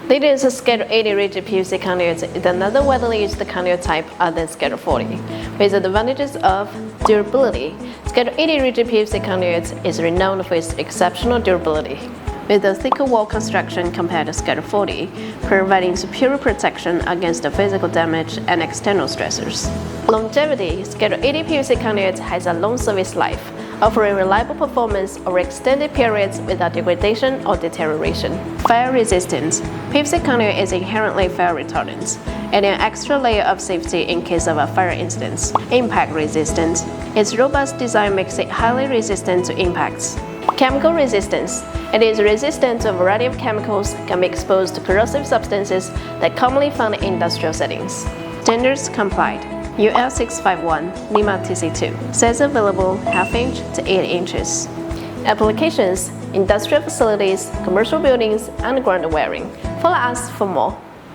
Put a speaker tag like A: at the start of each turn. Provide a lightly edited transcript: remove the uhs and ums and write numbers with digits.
A: Lead is a Schedule 80 rigid PVC conduit is another widely used conduit type other than Schedule 40. With the advantages of durability, Schedule 80 rigid PVC conduit is renowned for its exceptional durability, with a thicker wall construction compared to Schedule 40, providing superior protection against the physical damage and external stressors. Longevity, Schedule 80 PVC conduit has a long service life, offering reliable performance over extended periods without degradation or deterioration. Fire resistance. PVC conduit is inherently fire retardant, adding an extra layer of safety in case of a fire incident. Impact resistance. Its robust design makes it highly resistant to impacts. Chemical resistance. It is resistant to a variety of chemicals, can be exposed to corrosive substances that commonly found in industrial settings. Standards complied. UL651 NEMA TC-2. Size available 1/2 inch to 8 inches. Applications: industrial facilities, commercial buildings, underground wiring. Follow us for more.